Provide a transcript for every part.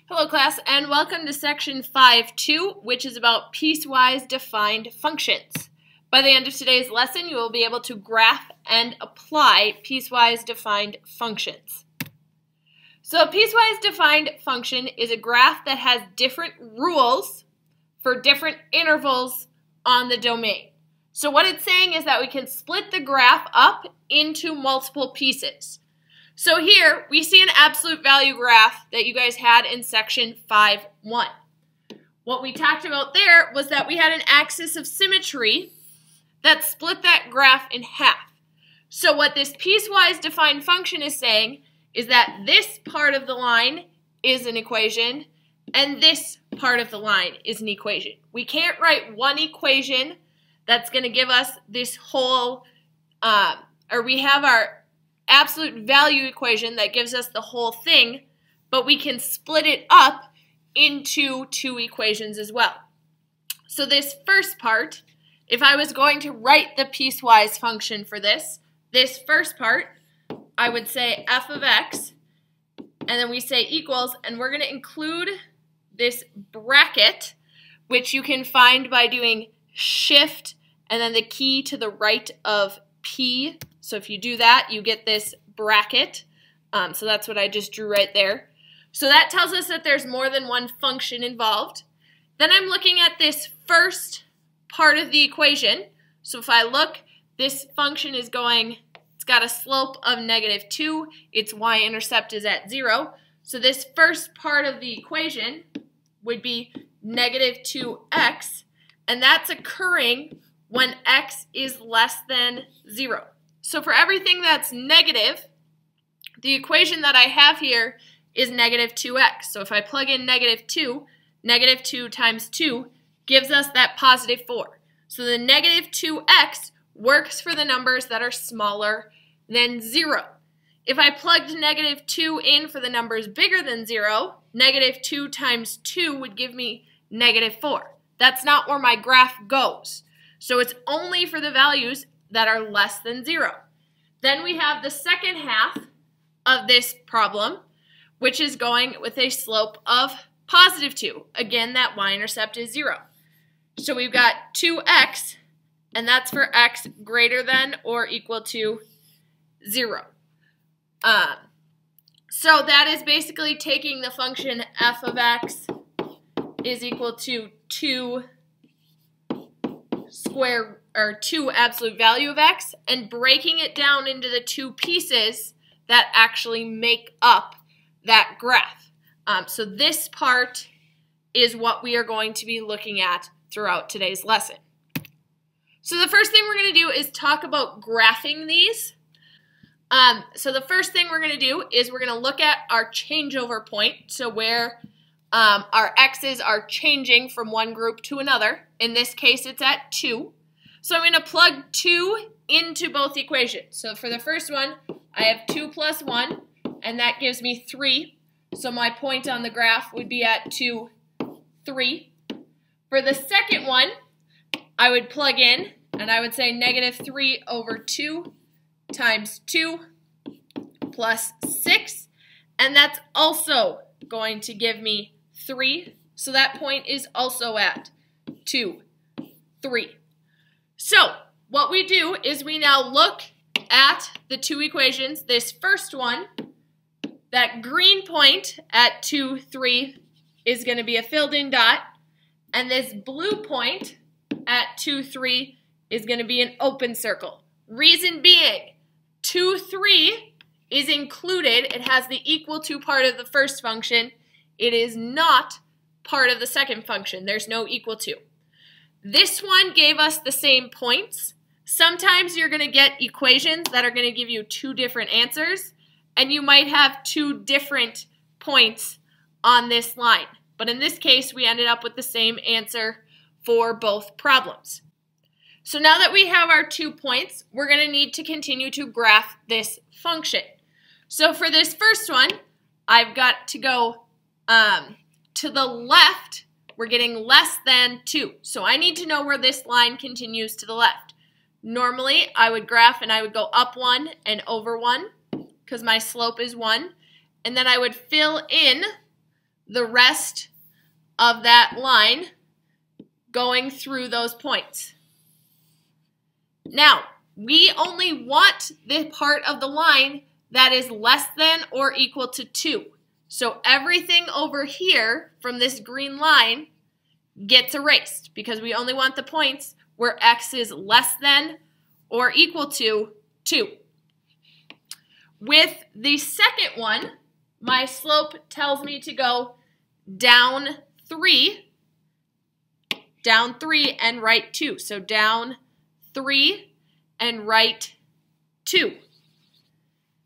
Hello class, and welcome to section 5.2, which is about piecewise defined functions. By the end of today's lesson, you will be able to graph and apply piecewise defined functions. So a piecewise defined function is a graph that has different rules for different intervals on the domain. So what it's saying is that we can split the graph up into multiple pieces. So here, we see an absolute value graph that you guys had in section 5.1. What we talked about there was that we had an axis of symmetry that split that graph in half. So what this piecewise defined function is saying is that this part of the line is an equation, and this part of the line is an equation. We can't write one equation that's going to give us this whole, or we have our absolute value equation that gives us the whole thing, but we can split it up into two equations as well. So this first part, if I was going to write the piecewise function for this first part, I would say f of x, and then we say equals, and we're going to include this bracket, which you can find by doing shift and then the key to the right of p. So if you do that, you get this bracket. So that's what I just drew right there. So that tells us that there's more than one function involved. Then I'm looking at this first part of the equation. So if I look, this function is going, it's got a slope of -2. Its y-intercept is at 0. So this first part of the equation would be -2x, and that's occurring when x is less than 0. So for everything that's negative, the equation that I have here is -2x. So if I plug in -2, -2 times 2 gives us that +4. So the -2x works for the numbers that are smaller than 0. If I plugged -2 in for the numbers bigger than 0, -2 times 2 would give me -4. That's not where my graph goes. So it's only for the values that are less than 0. Then we have the second half of this problem, which is going with a slope of +2. Again, that y-intercept is 0. So we've got 2x, and that's for x greater than or equal to 0. So that is basically taking the function f of x is equal to 2 absolute value of x, and breaking it down into the two pieces that actually make up that graph. So this part is what we are going to be looking at throughout today's lesson. So the first thing we're going to do is talk about graphing these. So the first thing we're going to do is we're going to look at our changeover point, so where our x's are changing from one group to another. In this case, it's at 2. So I'm going to plug 2 into both equations. So for the first one, I have 2 plus 1, and that gives me 3. So my point on the graph would be at 2, 3. For the second one, I would plug in, and I would say -3 over 2 times 2 plus 6, and that's also going to give me 3. So that point is also at 2, 3. So what we do is we now look at the two equations. This first one, that green point at 2, 3 is going to be a filled in dot, and this blue point at 2, 3 is going to be an open circle. Reason being, 2, 3 is included. It has the equal to part of the first function. It is not part of the second function. There's no equal to. This one gave us the same points. Sometimes you're going to get equations that are going to give you two different answers, and you might have two different points on this line. But in this case, we ended up with the same answer for both problems. So now that we have our 2 points, we're going to need to continue to graph this function. So for this first one, I've got to go to the left. We're getting less than 2. So I need to know where this line continues to the left. Normally, I would graph and I would go up 1 and over 1 because my slope is 1. And then I would fill in the rest of that line going through those points. Now, we only want the part of the line that is less than or equal to 2. So everything over here from this green line gets erased because we only want the points where x is less than or equal to 2. With the second one, my slope tells me to go down 3 and right 2. So down 3 and right 2.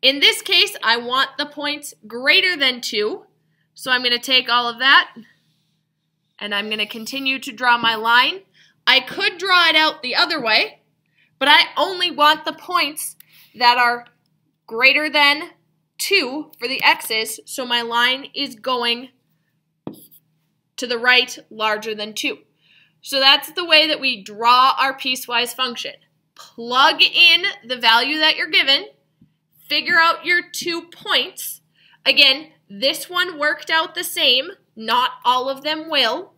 In this case, I want the points greater than 2, so I'm going to take all of that, and I'm going to continue to draw my line. I could draw it out the other way, but I only want the points that are greater than 2 for the x's, so my line is going to the right larger than 2. So that's the way that we draw our piecewise function. Plug in the value that you're given, figure out your 2 points. Again, this one worked out the same. Not all of them will.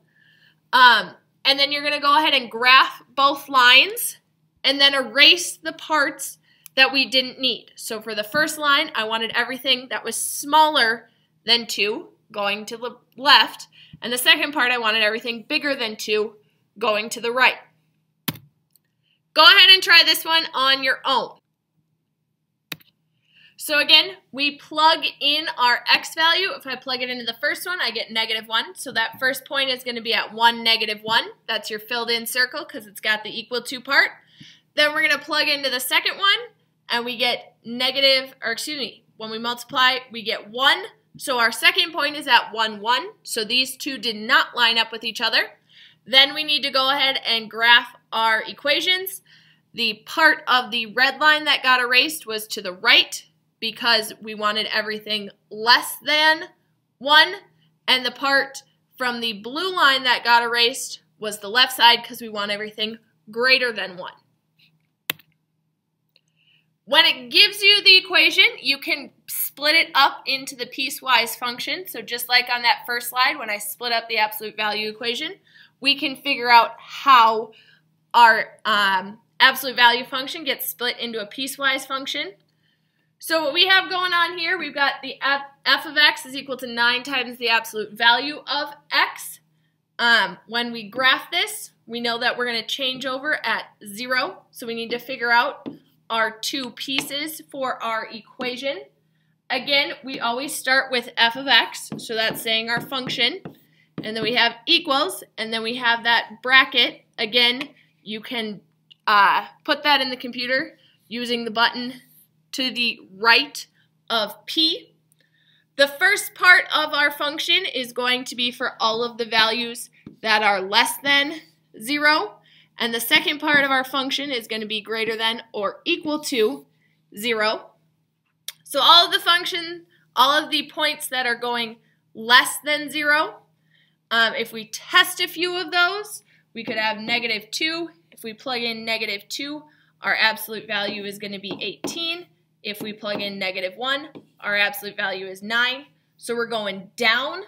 And then you're going to go ahead and graph both lines and then erase the parts that we didn't need. So for the first line, I wanted everything that was smaller than 2 going to the left. And the second part, I wanted everything bigger than 2 going to the right. Go ahead and try this one on your own. So again, we plug in our x value. If I plug it into the first one, I get -1. So that first point is going to be at 1, -1. That's your filled in circle because it's got the equal to part. Then we're going to plug into the second one, and we get when we multiply, we get 1. So our second point is at 1, 1. So these two did not line up with each other. Then we need to go ahead and graph our equations. The part of the red line that got erased was to the right, because we wanted everything less than 1, and the part from the blue line that got erased was the left side because we want everything greater than 1. When it gives you the equation, you can split it up into the piecewise function. So just like on that first slide, when I split up the absolute value equation, we can figure out how our absolute value function gets split into a piecewise function. So what we have going on here, we've got the f of x is equal to 9 times the absolute value of x. When we graph this, we know that we're going to change over at 0. So we need to figure out our 2 pieces for our equation. Again, we always start with f of x, so that's saying our function. And then we have equals, and then we have that bracket. Again, you can put that in the computer using the button to the right of p. The first part of our function is going to be for all of the values that are less than 0, and the second part of our function is going to be greater than or equal to 0. So all of the points that are going less than 0, if we test a few of those, we could have -2. If we plug in -2, our absolute value is going to be 18. If we plug in -1, our absolute value is 9. So we're going down.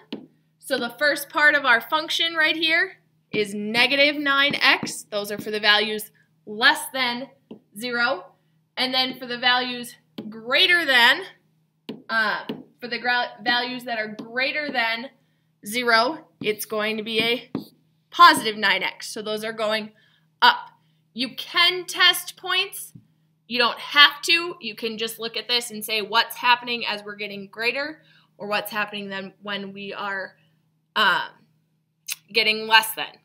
So the first part of our function right here is -9x. Those are for the values less than 0. And then for the values greater than, values that are greater than 0, it's going to be a positive 9x. So those are going up. You can test points. You don't have to. You can just look at this and say what's happening as we're getting greater or what's happening then when we are getting less than.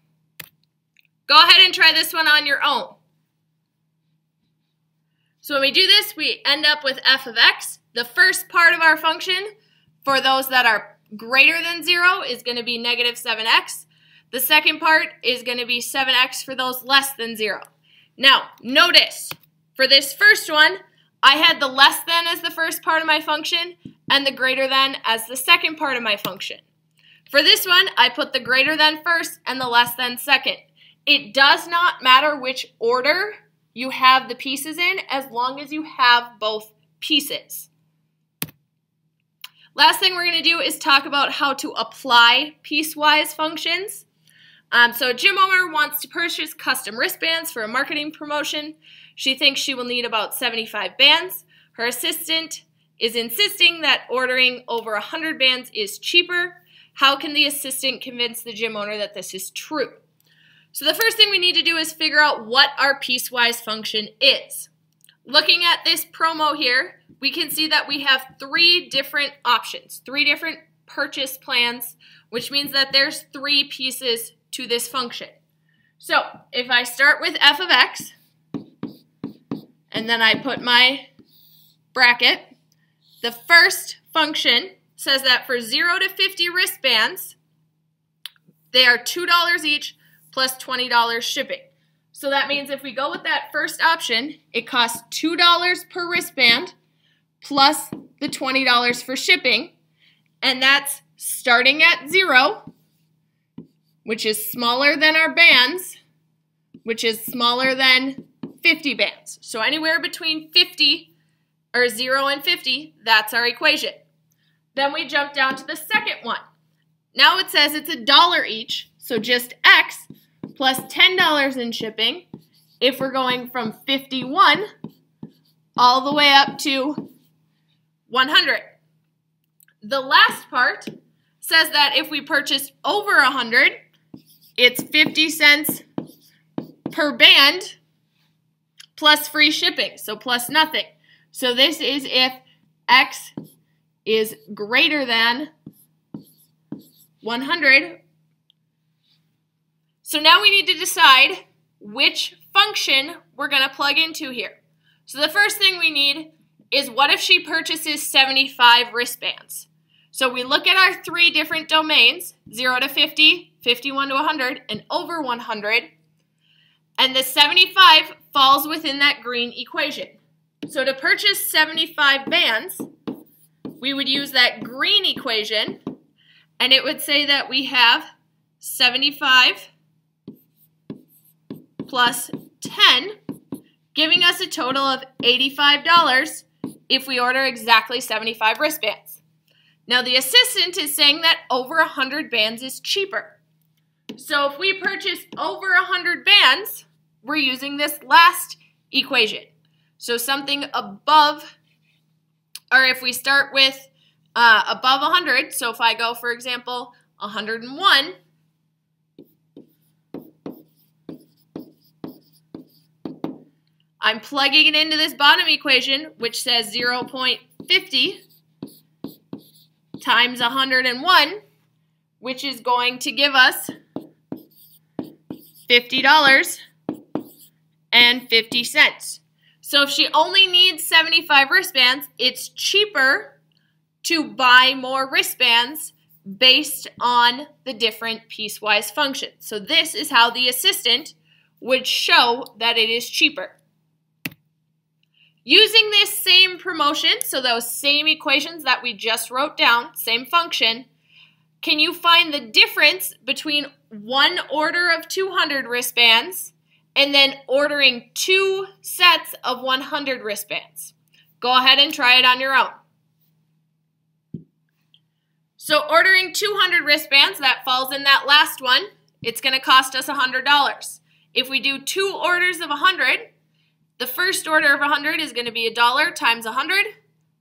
Go ahead and try this one on your own. So when we do this, we end up with f of x. The first part of our function for those that are greater than 0 is going to be -7x. The second part is going to be 7x for those less than 0. Now, notice, for this first one, I had the less than as the first part of my function and the greater than as the second part of my function. For this one, I put the greater than first and the less than second. It does not matter which order you have the pieces in as long as you have both pieces. Last thing we're going to do is talk about how to apply piecewise functions. So a gym owner wants to purchase custom wristbands for a marketing promotion. She thinks she will need about 75 bands. Her assistant is insisting that ordering over 100 bands is cheaper. How can the assistant convince the gym owner that this is true? So the first thing we need to do is figure out what our piecewise function is. Looking at this promo here, we can see that we have 3 different options, 3 different purchase plans, which means that there's 3 pieces to this function. So if I start with f of x, and then I put my bracket, the first function says that for 0 to 50 wristbands, they are $2 each plus $20 shipping. So that means if we go with that first option, it costs $2 per wristband plus the $20 for shipping, and that's starting at 0, which is smaller than our bands, which is smaller than 50 bands. So anywhere between 50 or 0 and 50, that's our equation. Then we jump down to the second one. Now it says it's $1 each, so just x plus $10 in shipping if we're going from 51 all the way up to 100. The last part says that if we purchase over 100, it's 50 cents per band plus free shipping, so plus nothing. So this is if x is greater than 100. So now we need to decide which function we're going to plug into here. So the first thing we need is what if she purchases 75 wristbands? So we look at our 3 different domains, 0 to 50, 51 to 100, and over 100. And the 75 falls within that green equation. So to purchase 75 bands, we would use that green equation, and it would say that we have 75 plus 10, giving us a total of $85 if we order exactly 75 wristbands. Now the assistant is saying that over 100 bands is cheaper. So if we purchase over 100 bands, we're using this last equation. So something above, or if we start with above 100, so if I go, for example, 101, I'm plugging it into this bottom equation, which says 0.50 times 101, which is going to give us $50.50. So if she only needs 75 wristbands, it's cheaper to buy more wristbands based on the different piecewise functions. So this is how the assistant would show that it is cheaper. Using this same promotion, so those same equations that we just wrote down, same function, can you find the difference between one order of 200 wristbands and then ordering 2 sets of 100 wristbands? Go ahead and try it on your own. So ordering 200 wristbands, that falls in that last one, it's going to cost us $100. If we do 2 orders of 100, the first order of 100 is going to be $1 times 100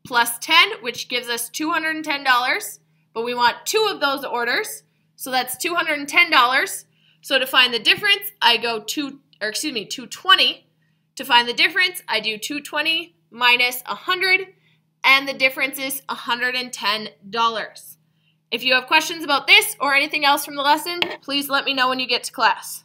plus 10, which gives us $210. But we want 2 of those orders, so that's $210. So to find the difference, I go 220. To find the difference, I do 220 minus 100, and the difference is $110. If you have questions about this or anything else from the lesson, please let me know when you get to class.